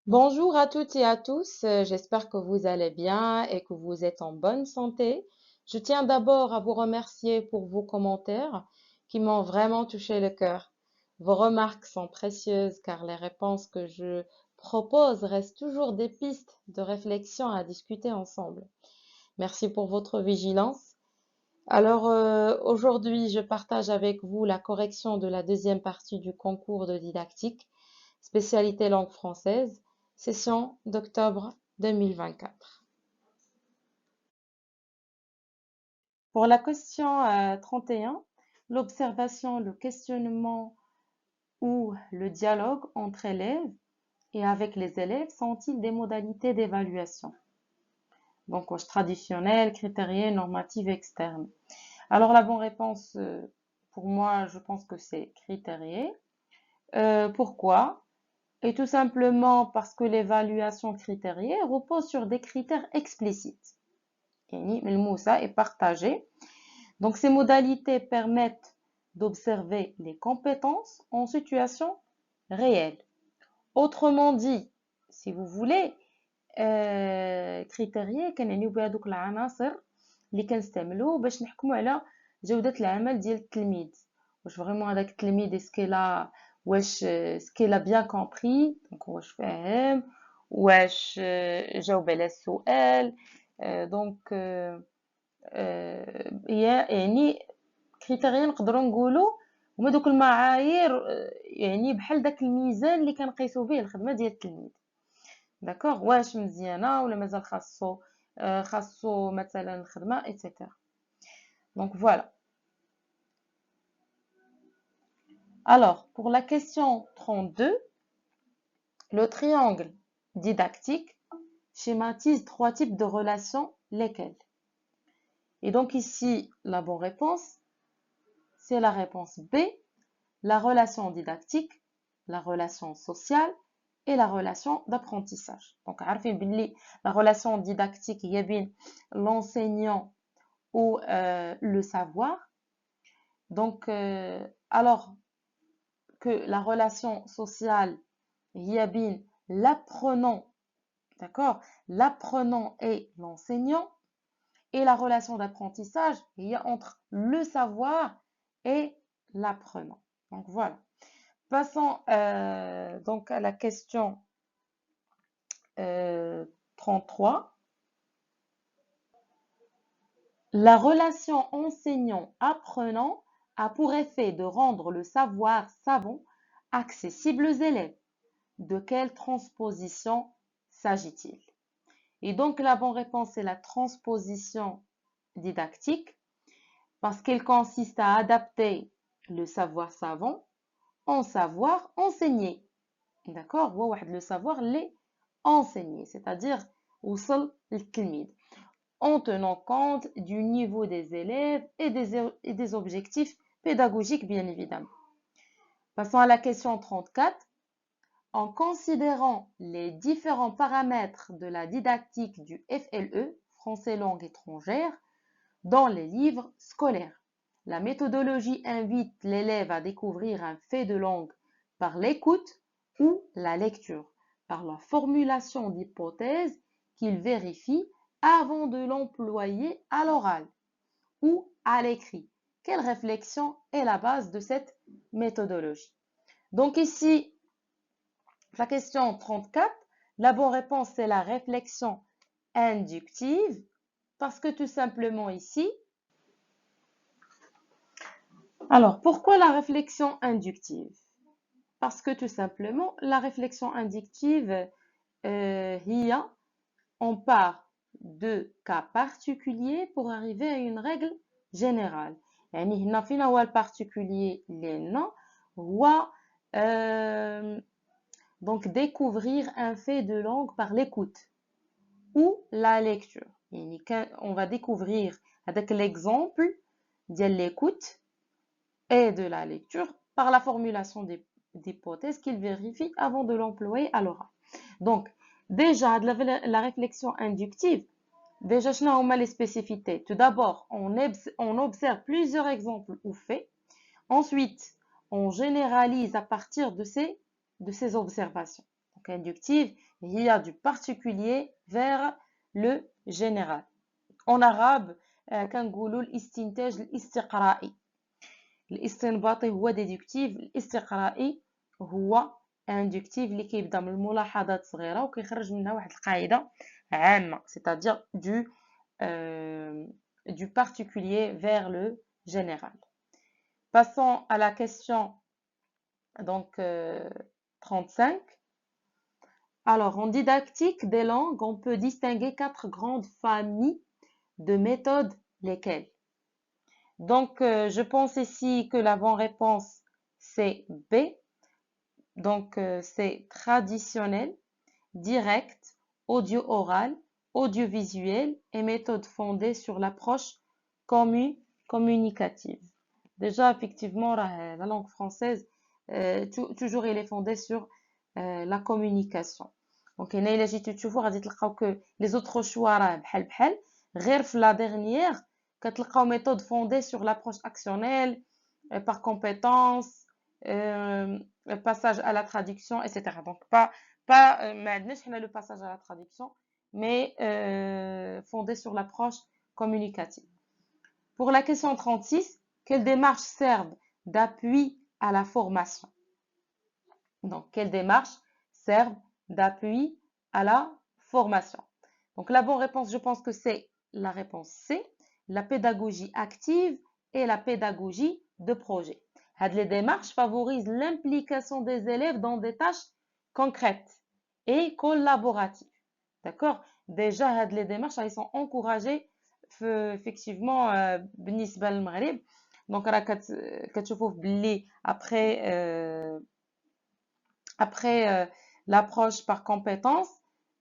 Bonjour à toutes et à tous, j'espère que vous allez bien et que vous êtes en bonne santé. Je tiens d'abord à vous remercier pour vos commentaires qui m'ont vraiment touché le cœur. Vos remarques sont précieuses car les réponses que je propose restent toujours des pistes de réflexion à discuter ensemble. Merci pour votre vigilance. Alors aujourd'hui, je partage avec vous la correction de la deuxième partie du concours de didactique, spécialité langue française, session d'octobre 2024. Pour la question 31, l'observation, le questionnement ou le dialogue entre élèves et avec les élèves sont-ils des modalités d'évaluation? Donc, traditionnelle, critérielle, normative, externe. Alors, la bonne réponse, pour moi, je pense que c'est critérié. Pourquoi? Et tout simplement parce que l'évaluation critériée repose sur des critères explicites. يعني ملموسة et partagée. Donc, ces modalités permettent d'observer les compétences en situation réelle. Autrement dit, si vous voulez, كريتيريا كنعنيو بها دوك العناصر اللي كنستعملو باش نحكمو على جودة العمل ديال التلميذ. واش فريمون هذاك التلميذ اسكيلا واش سكيلا بيان كومبري، دونك واش فاهم، واش جاوب على السؤال. دونك يعني كريتيريا نقدروا نقولوا هما دوك المعايير، يعني بحال داك الميزان اللي كنقيسوا به الخدمه ديال التلميذ. داكوغ، واش مزيانه ولا مازال خاصو مثلا الخدمه ايتترا. دونك فوالا. Alors, pour la question 32, le triangle didactique schématise trois types de relations, lesquelles? Et donc ici, la bonne réponse, c'est la réponse B, la relation didactique, la relation sociale et la relation d'apprentissage. Donc, la relation didactique, il y a bien l'enseignant ou le savoir. Donc, alors que la relation sociale, il y a bien l'apprenant, d'accord? L'apprenant et l'enseignant. Et la relation d'apprentissage, il y a entre le savoir et l'apprenant. Donc, voilà. Passons donc à la question 33. La relation enseignant-apprenant a pour effet de rendre le savoir savant accessible aux élèves. De quelle transposition s'agit-il? Et donc la bonne réponse est la transposition didactique parce qu'elle consiste à adapter le savoir savant en savoir enseigné. D'accord? Le savoir l'est enseigné, c'est-à-dire وصل للتلميذ, en tenant compte du niveau des élèves et des objectifs pédagogiques, bien évidemment. Passons à la question 34. En considérant les différents paramètres de la didactique du FLE, français langue étrangère, dans les livres scolaires, la méthodologie invite l'élève à découvrir un fait de langue par l'écoute ou la lecture, par la formulation d'hypothèses qu'il vérifie avant de l'employer à l'oral ou à l'écrit. Quelle réflexion est la base de cette méthodologie? Donc ici, la question 34, la bonne réponse c'est la réflexion inductive, parce que tout simplement ici, alors pourquoi la réflexion inductive? Parce que tout simplement, la réflexion inductive, on part de cas particuliers pour arriver à une règle générale. يعني هنا فينا هو البارتيكولير اللي هو donc découvrir un fait de langue par l'écoute ou la lecture. يعني on va découvrir avec l'exemple de l'écoute et de la lecture par la formulation d'hypothèses qu'il vérifie avant de l'employer à l'oral. Donc, déjà, la réflexion inductive, déjà, on a les spécificités. Tout d'abord, on observe plusieurs exemples ou faits. Ensuite, on généralise à partir de ces observations. Donc, inductive, il y a du particulier vers le général. En arabe, كنقولوا الاستنتاج الاستقرائي. الاستنباطي هو ديدكتيف، الاستقرائي هو اندكتيف اللي كيبدا من ملاحظات صغيره وكيخرج منها واحد القاعده عامه، c'est-à-dire du particulier vers le général. Passons à la question donc 35. Alors, en didactique des langues, on peut distinguer 4 grandes familles de méthodes, lesquelles? Donc, je pense ici que la bonne réponse, c'est B. Donc, c'est traditionnel, direct, audio-oral, audiovisuel et méthode fondée sur l'approche communicative. Déjà, effectivement, la langue française, toujours, elle est fondée sur la communication. Donc, il y a toujours que les autres choix, بحال غير في la dernière, كتلقاو méthode fondée sur l'approche actionnelle, par compétence, passage à la traduction, etc. Donc, pas le passage à la traduction, mais fondé sur l'approche communicative. Pour la question 36, quelles démarches servent d'appui à la formation? Donc, quelles démarches servent d'appui à la formation? Donc, la bonne réponse, je pense que c'est la réponse C, la pédagogie active et la pédagogie de projet. Les démarches favorisent l'implication des élèves dans des tâches concrètes et collaboratives. D'accord? Déjà, les démarches, elles sont encouragées effectivement بالنسبة للمغرب. Donc, كتشوفوا بلي après l'approche par compétence,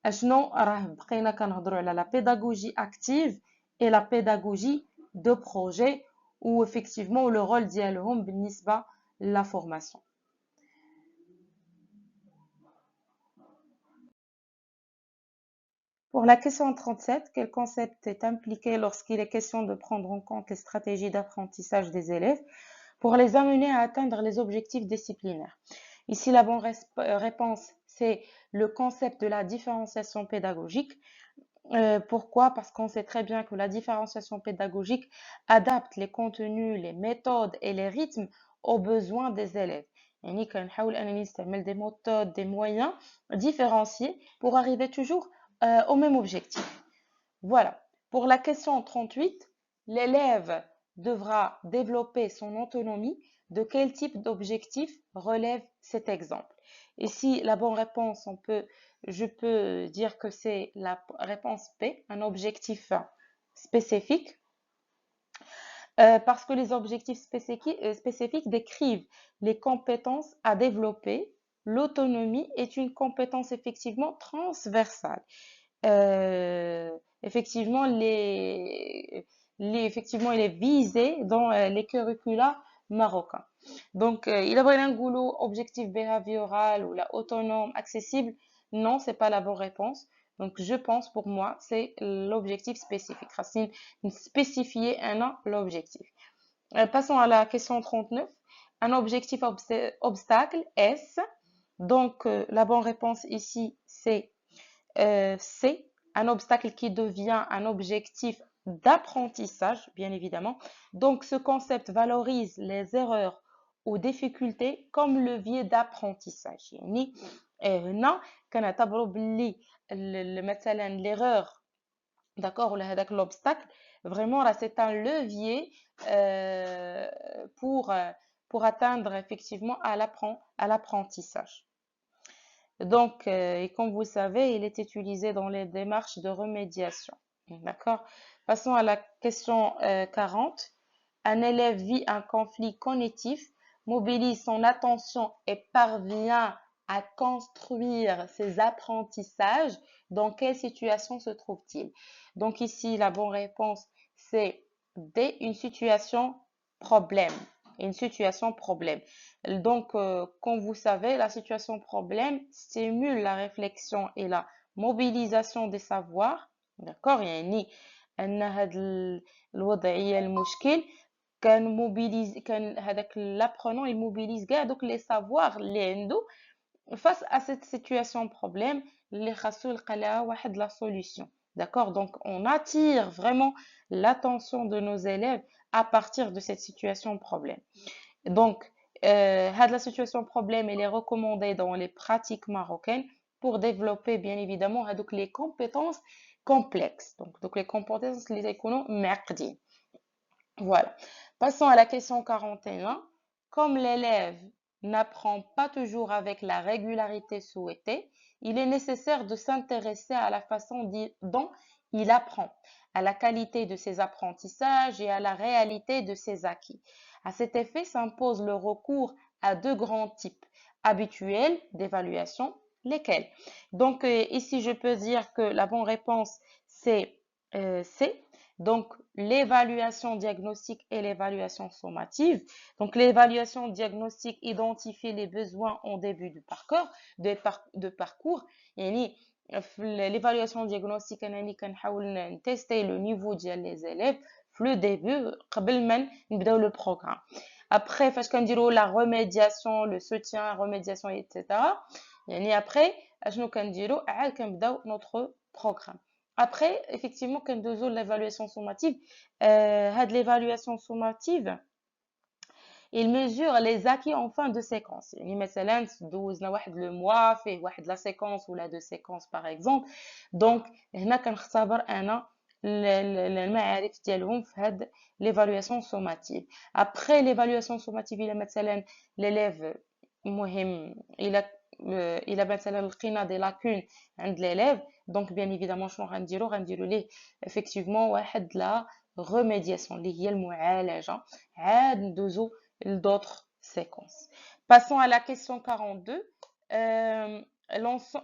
اشنو راه بقينا كنهضروا على la pédagogie active et la pédagogie de projet où effectivement le rôle ديالهم بالنسبة la formation. Pour la question 37, quel concept est impliqué lorsqu'il est question de prendre en compte les stratégies d'apprentissage des élèves pour les amener à atteindre les objectifs disciplinaires? Ici, la bonne réponse, c'est le concept de la différenciation pédagogique. Pourquoi? Parce qu'on sait très bien que la différenciation pédagogique adapte les contenus, les méthodes et les rythmes aux besoins des élèves. يعني كنحاول أنني نستعمل des méthodes, des moyens différenciés pour arriver toujours au même objectif. Voilà. Pour la question 38, l'élève devra développer son autonomie. De quel type d'objectif relève cet exemple? Ici, la bonne réponse, je peux dire que c'est la réponse P, un objectif spécifique. Parce que les objectifs spécifiques décrivent les compétences à développer. L'autonomie est une compétence effectivement transversale. Effectivement, effectivement, il est visé dans les curricula marocains. Donc, il a un goulot objectif behavioral ou la autonome accessible. Non, c'est pas la bonne réponse. Donc, je pense pour moi, c'est l'objectif spécifique. Racine, spécifier l'objectif. Passons à la question 39. Un objectif obstacle, S. Donc, la bonne réponse ici, c'est C, un obstacle qui devient un objectif d'apprentissage, bien évidemment. Donc, ce concept valorise les erreurs ou difficultés comme levier d'apprentissage. يعني هنا كنعتبروا باللي مثلا l'erreur, d'accord, ولا هذاك l'obstacle, vraiment là c'est un levier pour atteindre effectivement à l'apprentissage. Donc, et comme vous savez, il est utilisé dans les démarches de remédiation. D'accord? Passons à la question 40. Un élève vit un conflit cognitif, mobilise son attention et parvient à construire ses apprentissages. Dans quelle situation se trouve-t-il? Donc ici, la bonne réponse, c'est D, une situation problème. Une situation problème. Donc, comme vous savez, la situation problème stimule la réflexion et la mobilisation des savoirs. D'accord? يعني أن هذا الوضعية المشكل كان هذاك l'apprenant il mobilise كاع دوك les savoirs اللي عنده face à cette situation problème, les khassoul qala wahed la solution. D'accord? Donc, on attire vraiment l'attention de nos élèves à partir de cette situation problème. Donc, la situation problème, elle est recommandée dans les pratiques marocaines pour développer, bien évidemment, donc les compétences complexes. Donc les compétences, les économes, mercredi. Voilà. Passons à la question 41. Comme l'élève n'apprend pas toujours avec la régularité souhaitée, il est nécessaire de s'intéresser à la façon dont il apprend, à la qualité de ses apprentissages et à la réalité de ses acquis. À cet effet s'impose le recours à deux grands types habituels d'évaluation, lesquels. Donc ici, je peux dire que la bonne réponse, c'est C. Donc, l'évaluation diagnostique et l'évaluation sommative. Donc, l'évaluation diagnostique identifie les besoins en début de parcours. يعني l'évaluation diagnostique أنني كنحاول نتيستي le niveau ديال les élèves في le début قبل ما نبداو le programme. Après, فاش كنديروا la remédiation, le soutien, remédiation, etc. يعني après, اشنو كنديروا عاد كنبداو notre programme. Après, effectivement, quand nous l'évaluation sommative, l'évaluation sommative, il mesure les acquis en fin de séquence. يعني مثلا دوزنا واحد le mois فيه واحد la séquence ou la deux séquences par exemple. Donc هنا كنختبر انا المعارف ديالهم في هاد l'évaluation sommative. Après l'évaluation sommative, il a مثلا l'élève مهم il a مثلا لقينا des lacunes عند l'élève. Donc bien évidemment شنو غنديرو ليه effectivement واحد la remédiation اللي هي المعالجة. عاد ندوزو d'autres séquences. Passons à la question 42.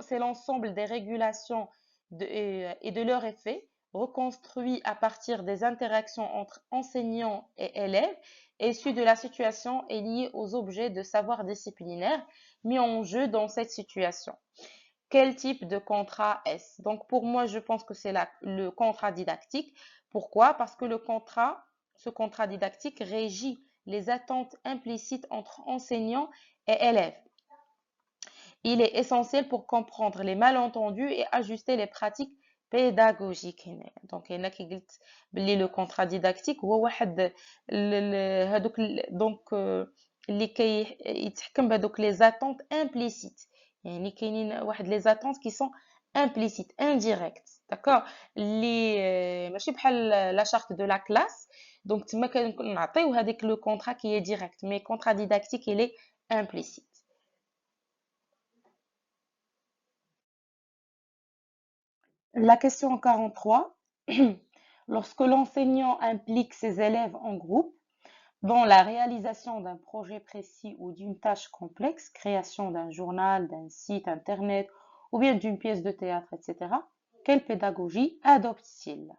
C'est l'ensemble des régulations et de leurs effets reconstruits à partir des interactions entre enseignants et élèves issus de la situation et liés aux objets de savoir disciplinaire mis en jeu dans cette situation. Quel type de contrat est-ce? Donc pour moi, je pense que c'est le contrat didactique. Pourquoi? Parce que ce contrat didactique régit les attentes implicites entre enseignants et élèves. Il est essentiel pour comprendre les malentendus et ajuster les pratiques pédagogiques. Donc il y a qui قلت بلي le contrat didactique هو واحد هذوك donc اللي كيتحكم بهذوك les attentes implicites. يعني كاينين واحد les attentes qui sont implicites, indirectes, d'accord, اللي ماشي بحال la charte de la classe. Donc تما كنعطيو هذيك le contrat qui est direct, mais contrat didactique il est implicite. La question 43. Lorsque l'enseignant implique ses élèves en groupe dans la réalisation d'un projet précis ou d'une tâche complexe, création d'un journal, d'un site internet ou bien d'une pièce de théâtre, etc., quelle pédagogie adopte-t-il?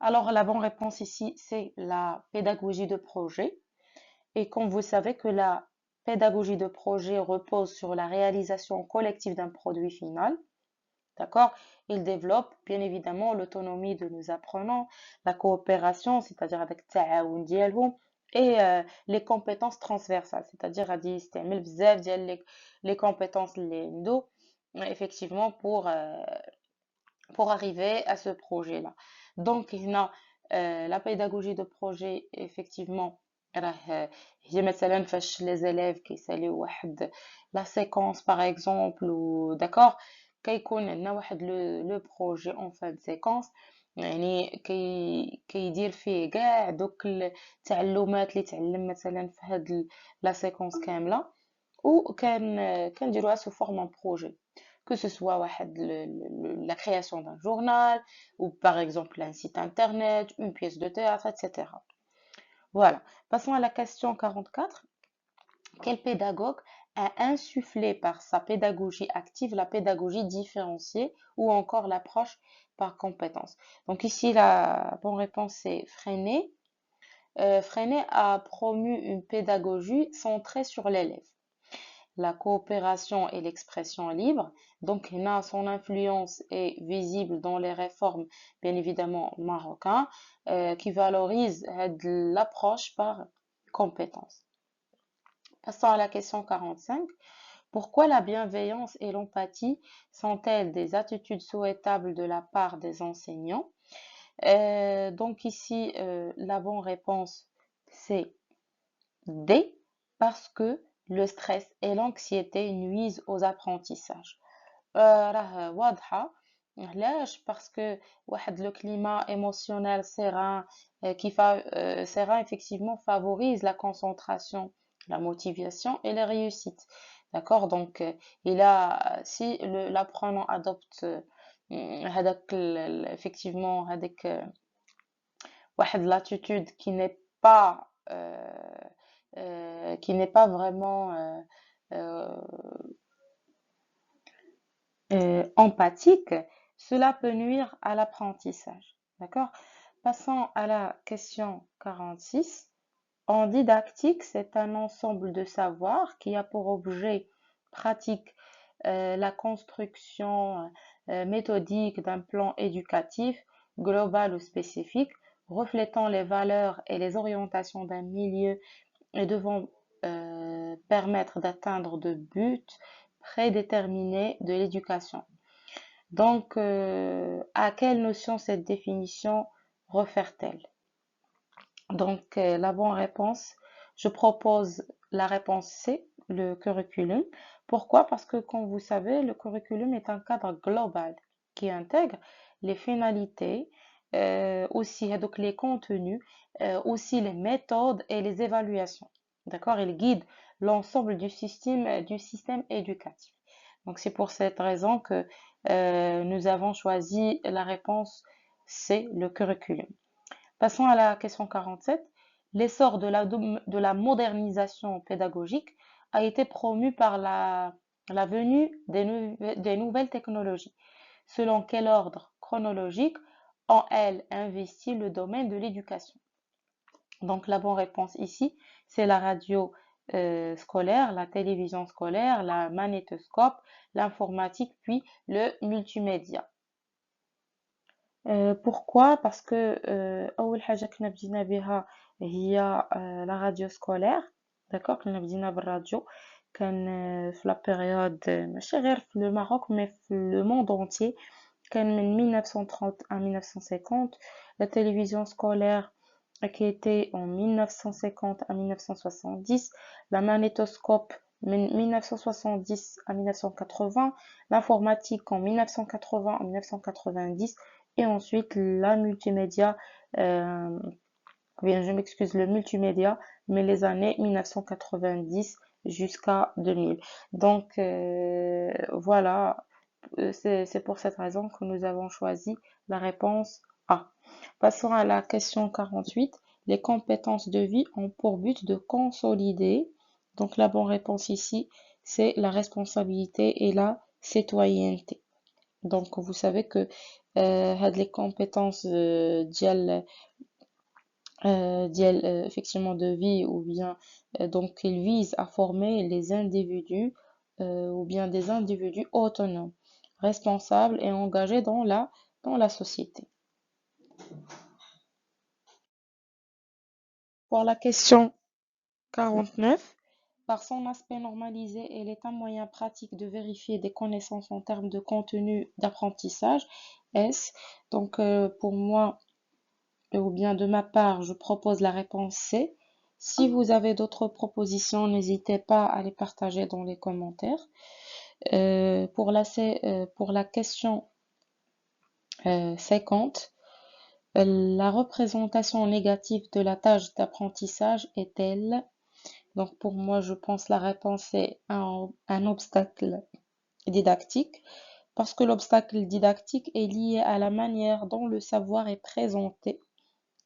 Alors, la bonne réponse ici, c'est la pédagogie de projet. Et comme vous savez que la pédagogie de projet repose sur la réalisation collective d'un produit final, d'accord? Il développe bien évidemment l'autonomie de nos apprenants, la coopération, c'est-à-dire avec التعاون ديالهم, et les compétences transversales, c'est-à-dire غادي يستعمل بزاف ديال les compétences اللي عنده effectivement pour arriver à ce projet-là. Donc هنا la pédagogie de projet effectivement راه هي مثلا فاش les élèves كيساليو واحد la séquence par exemple ou d'accord كيكون عندنا واحد لو بروجي اون فان سيكونس يعني كيدير فيه كاع دوك التعلمات اللي تعلم مثلا في هاد لا سيكونس كامله كنديروها sous forme un projet que ce soit واحد la création d'un journal ou par exemple un site internet, une pièce de théâtre, etc. Voilà. Passons à la question 44. Quel pédagogue a insufflé par sa pédagogie active la pédagogie différenciée ou encore l'approche par compétence? Donc ici, la bonne réponse est Freinet. Freinet a promu une pédagogie centrée sur l'élève, la coopération et l'expression libre. Donc là, son influence est visible dans les réformes, bien évidemment, marocaines, qui valorisent l'approche par compétence. Passons à la question 45. Pourquoi la bienveillance et l'empathie sont-elles des attitudes souhaitables de la part des enseignants? Donc ici, la bonne réponse, c'est D, parce que le stress et l'anxiété nuisent aux apprentissages. راه واضحة. علاش؟ parce que واحد le climat émotionnel serein serein effectivement favorise la concentration, la motivation et les réussites. D'accord? Donc si l'apprenant adopte effectivement هذاك واحد l'attitude qui n'est pas vraiment empathique, cela peut nuire à l'apprentissage. D'accord? Passons à la question 46. En didactique, c'est un ensemble de savoirs qui a pour objet pratique la construction méthodique d'un plan éducatif global ou spécifique, reflétant les valeurs et les orientations d'un milieu et devant permettre d'atteindre de buts prédéterminés de l'éducation. Donc, à quelle notion cette définition réfère-t-elle? Donc, la bonne réponse, je propose la réponse C, le curriculum. Pourquoi? Parce que, comme vous savez, le curriculum est un cadre global qui intègre les finalités, aussi donc les contenus, aussi les méthodes et les évaluations. D'accord? Il guide l'ensemble du système éducatif. Donc, c'est pour cette raison que nous avons choisi la réponse C, le curriculum. Passons à la question 47. L'essor de la modernisation pédagogique a été promu par la venue des nouvelles technologies. Selon quel ordre chronologique ont-elles investi le domaine de l'éducation? Donc la bonne réponse ici, c'est la radio scolaire, la télévision scolaire, la magnétoscope, l'informatique, puis le multimédia. pourquoi؟ parce que أول حاجة كنا بدينا بها هي la radio scolaire. d'accord كنا بدينا بالراديو كان في la période ماشي غير في le Maroc mais في le monde entier كان من 1930 à 1950. La télévision scolaire qui était en 1950 à 1970, la magnétoscope de 1970 à 1980, l'informatique en 1980 à 1990 et ensuite la multimédia, bien je m'excuse, le multimédia, mais les années 1990 jusqu'à 2000. Donc voilà, c'est pour cette raison que nous avons choisi la réponse A. Passons à la question 48. Les compétences de vie ont pour but de consolider. Donc la bonne réponse ici, c'est la responsabilité et la citoyenneté. Donc vous savez que les compétences effectivement de vie ou bien donc ils visent à former les individus ou bien des individus autonomes, responsables et engagés dans la société. Pour la question 49, par son aspect normalisé, elle est un moyen pratique de vérifier des connaissances en termes de contenu d'apprentissage. Donc pour moi, ou bien de ma part, je propose la réponse C. Si vous avez d'autres propositions, n'hésitez pas à les partager dans les commentaires. Pour la question 50, la représentation négative de la tâche d'apprentissage est-elle? Donc pour moi, je pense la réponse est un obstacle didactique, parce que l'obstacle didactique est lié à la manière dont le savoir est présenté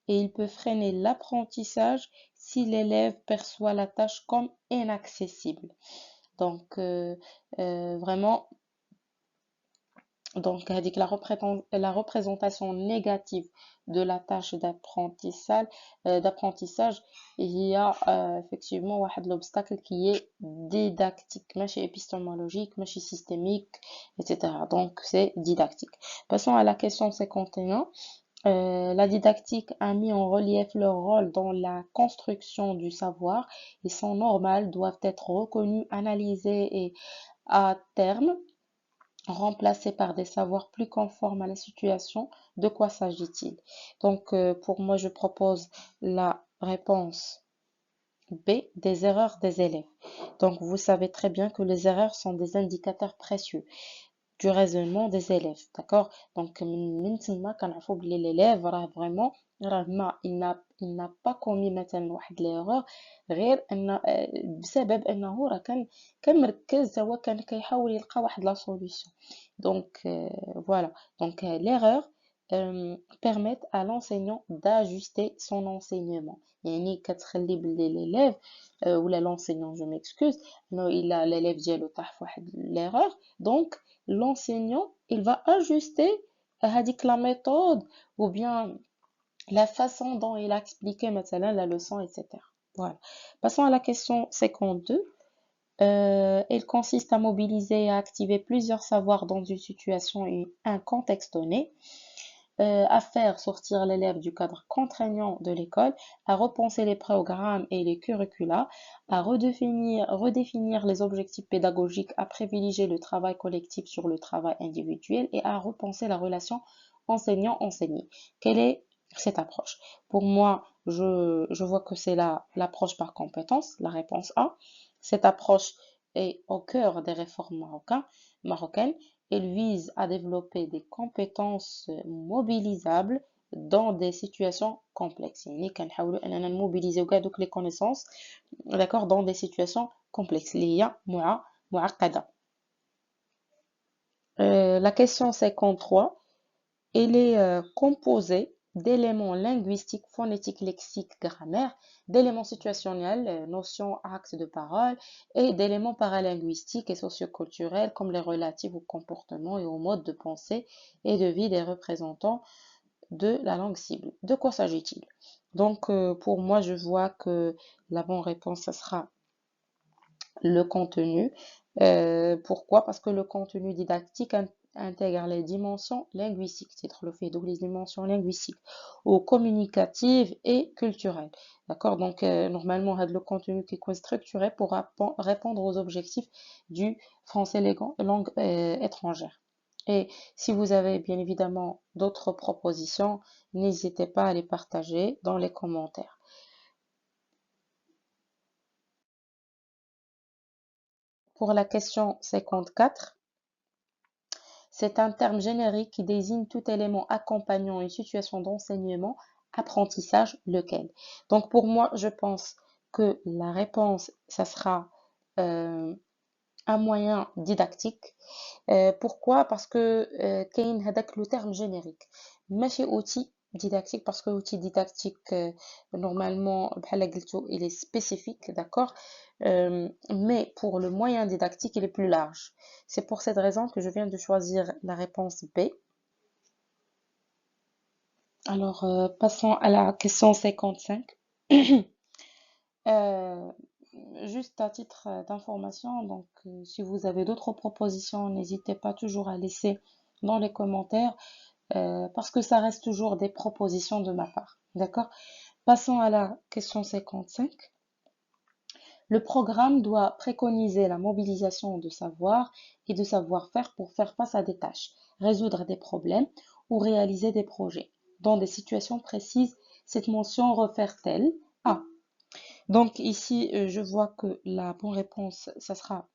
et il peut freiner l'apprentissage si l'élève perçoit la tâche comme inaccessible. Donc vraiment, donc avec la représentation négative de la tâche d'apprentissage, il y a effectivement l'obstacle qui est didactique, ماشي épistémologique, ماشي systémique, etc. Donc c'est didactique. Passons à la question 51. La didactique a mis en relief leur rôle dans la construction du savoir. Ils sont normaux, doivent être reconnus, analysés et à terme remplacés par des savoirs plus conformes à la situation. De quoi s'agit-il? Donc, pour moi, je propose la réponse B, des erreurs des élèves. Donc, vous savez très bien que les erreurs sont des indicateurs précieux du raisonnement des élèves, d'accord? Donc من تما كنعرفوا بلي l'élève راه vraiment راه ما il n'a pas commis مثلا واحد l'erreur غير ان بسبب انه راه كان مركز هو كان كيحاول يلقى واحد لا solution. Donc voilà. Donc l'erreur permet à l'enseignant d'ajuster son enseignement. يعني كتخلي بلي l'élève ولا l'enseignant, je m'excuse, انه الا l'élève ديالو طاح في واحد l'erreur, donc l'enseignant, il va ajuster la méthode ou bien la façon dont il a expliqué maintenant la leçon, etc. Voilà. Passons à la question 52. Elle consiste à mobiliser et à activer plusieurs savoirs dans une situation et un contexte donné, à faire sortir l'élève du cadre contraignant de l'école, à repenser les programmes et les curricula, à redéfinir les objectifs pédagogiques, à privilégier le travail collectif sur le travail individuel et à repenser la relation enseignant-enseigné. Quelle est cette approche? Pour moi, je vois que c'est l'approche par compétence, la réponse A. Cette approche est au cœur des réformes marocaines. Elle vise à développer des compétences mobilisables dans des situations complexes. يعني كنحاولوا أننا نموبيليزيو كاع دوك les connaissances, d'accord, dans des situations complexes اللي هي معقدة. La question 53, elle est composée d'éléments linguistiques, phonétiques, lexiques, grammaire, d'éléments situationnels, notions, axes de parole, et d'éléments paralinguistiques et socioculturels comme les relatifs au comportement et au mode de pensée et de vie des représentants de la langue cible. De quoi s'agit-il? Donc, pour moi, je vois que la bonne réponse, ce sera le contenu. Pourquoi? Parce que le contenu didactique intègre les dimensions linguistiques, c'est-à-dire le fait donc les dimensions linguistiques ou communicatives et culturelles. D'accord? Donc, normalement, le contenu qui est structuré pour répondre aux objectifs du français langue étrangère. Et si vous avez bien évidemment d'autres propositions, n'hésitez pas à les partager dans les commentaires. Pour la question 54, c'est un terme générique qui désigne tout élément accompagnant une situation d'enseignement, apprentissage, lequel. Donc pour moi, je pense que la réponse, ça sera un moyen didactique. Pourquoi? Parce que كاين هذاك le terme générique. ماشي outil didactique parce que outil didactique normalement بحال قلتو il est spécifique, d'accord? Mais pour le moyen didactique, il est plus large. C'est pour cette raison que je viens de choisir la réponse B. Alors, passons à la question 55. Euh, Juste à titre d'information, donc si vous avez d'autres propositions, n'hésitez pas toujours à laisser dans les commentaires parce que ça reste toujours des propositions de ma part. D'accord? Passons à la question 55. Le programme doit préconiser la mobilisation de savoir et de savoir-faire pour faire face à des tâches, résoudre des problèmes ou réaliser des projets. Dans des situations précises, cette mention refère-t-elle à? Donc ici, je vois que la bonne réponse, ça sera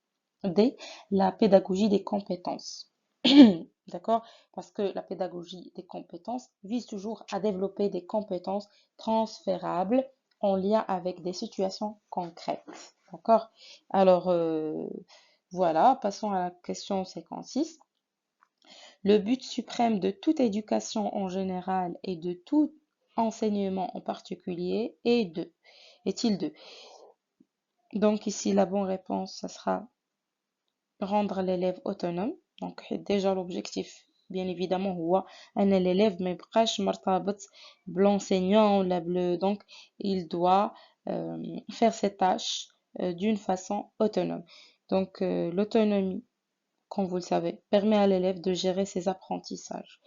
D, la pédagogie des compétences. D'accord? Parce que la pédagogie des compétences vise toujours à développer des compétences transférables en lien avec des situations concrètes. D'accord? Alors, voilà, passons à la question 56. Le but suprême de toute éducation en général et de tout enseignement en particulier est-il de? Donc ici, la bonne réponse, ça sera rendre l'élève autonome. Donc déjà l'objectif, bien évidemment, هو أن l'élève ما يبقاش مرتبط بl'enseignant ولا donc il doit faire ses tâches d'une façon autonome. Donc l'autonomie, comme vous le savez, permet à l'élève de gérer ses apprentissages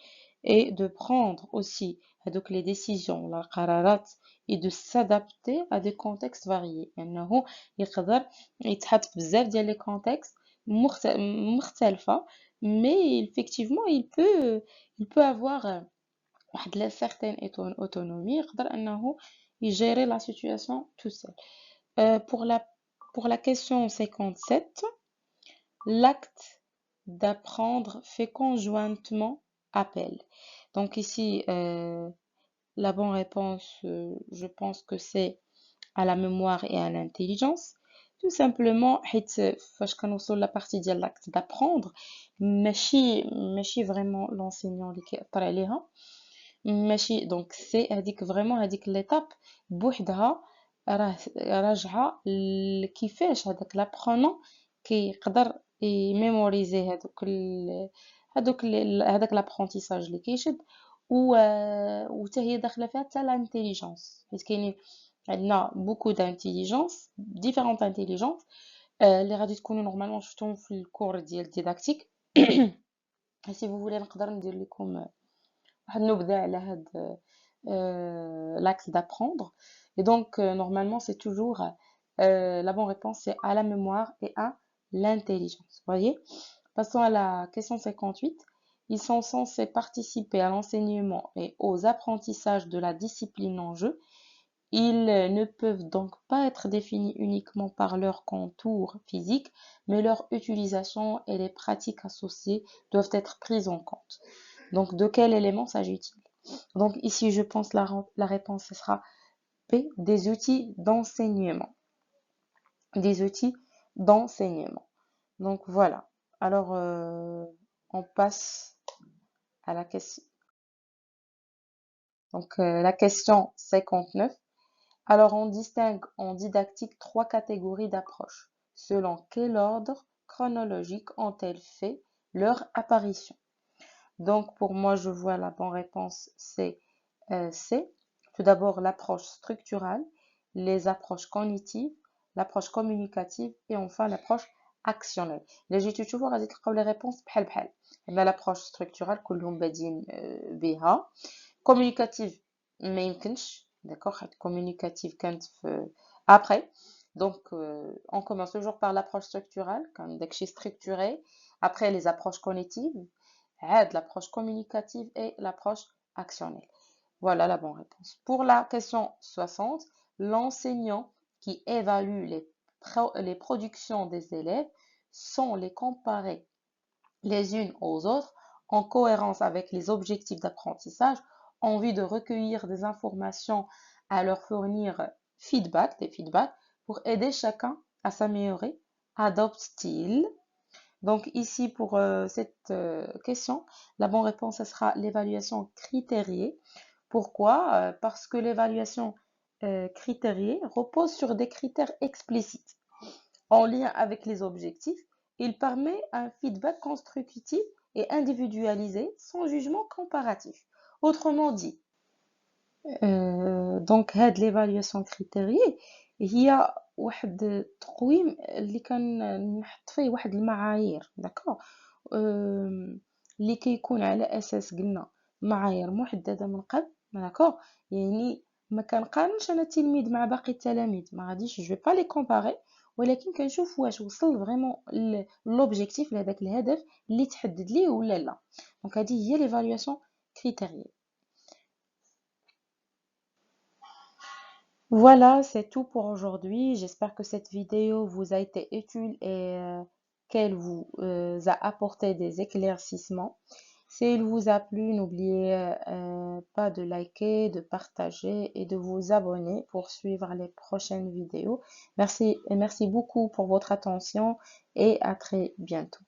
et de prendre aussi donc les décisions la قرارات et de s'adapter à des contextes variés انه يقدر يتحط في بزاف ديال les contextes مختلفة mais effectivement il peut avoir واحد la certaine autonomie يقدر انه يجيري la situation tout seul. Pour la question 57, l'acte d'apprendre fait conjointement appel. Donc ici, la bonne réponse, je pense que c'est à la mémoire et à l'intelligence. Tout simplement, حيت فاش كنوصلوا la partie ديال l'acte d'apprendre, ماشي vraiment l'enseignant اللي كيأثر عليها. ماشي دونك سي هذيك فريمون هذيك ليتاب بوحدها راه راجعه لكيفاش هذاك لابرونون كيقدر يميموريزي هذاك لابرونتيساج اللي كيشد و حتى هي داخله فيها حتى لانتيليجونس حيت كاينين عندنا بوكو دانتيليجونس ديفيرونت انتيليجونس اللي غادي تكونوا نورمالمون شفتوهم في الكور ديال ديداكتيك. سي فو فولي نقدر ندير لكم واحد النبذه على هاد l'acte d'apprendre. Et donc, normalement, c'est toujours la bonne réponse, c'est à la mémoire et à l'intelligence. Voyez? Passons à la question 58. Ils sont censés participer à l'enseignement et aux apprentissages de la discipline en jeu. Ils ne peuvent donc pas être définis uniquement par leur contour physique, mais leur utilisation et les pratiques associées doivent être prises en compte. Donc, de quel élément s'agit-il? Donc ici, je pense la réponse ce sera P, des outils d'enseignement. Des outils d'enseignement. Donc voilà. Alors, on passe à la question. Donc la question 59. Alors, on distingue en didactique 3 catégories d'approches. Selon quel ordre chronologique ont-elles fait leur apparition? Donc, pour moi, je vois la bonne réponse, c'est C. Tout d'abord, l'approche structurale, les approches cognitives, l'approche communicative et enfin l'approche actionnelle. Là, j'ai toujours à dire les réponses بحال بحال. L'approche structurale, كلهم بادين بها. Communicative, ما يمكنش. D'accord? Communicative, كانت après. Donc, on commence toujours par l'approche structurale, quand داكشي structuré. Après, les approches cognitives, l'approche communicative et l'approche actionnelle. Voilà la bonne réponse. Pour la question 60, l'enseignant qui évalue les productions des élèves sans les comparer les unes aux autres en cohérence avec les objectifs d'apprentissage en vue de recueillir des informations à leur fournir des feedbacks pour aider chacun à s'améliorer. Adopte-t-il? Donc ici pour cette question, la bonne réponse ce sera l'évaluation critériée. Pourquoi? Parce que l'évaluation critériée repose sur des critères explicites en lien avec les objectifs. Il permet un feedback constructif et individualisé sans jugement comparatif. Autrement dit, donc هاد l'évaluation critériée هي واحد التقويم اللي كنحط فيه واحد المعايير داكوغ اللي كيكون على اساس قلنا معايير محدده من قبل داكوغ يعني ما كنقارنش انا التلميذ مع باقي التلاميذ ما غاديش جو با لي كومباري ولكن كنشوف واش وصل فريمون لوبجيكتيف لهداك الهدف اللي تحدد ليه ولا لا دونك هذه هي l'évaluation critériée. Voilà, c'est tout pour aujourd'hui. J'espère que cette vidéo vous a été utile et qu'elle vous a apporté des éclaircissements. S'il vous a plu, n'oubliez pas de liker, de partager et de vous abonner pour suivre les prochaines vidéos. Merci beaucoup pour votre attention et à très bientôt.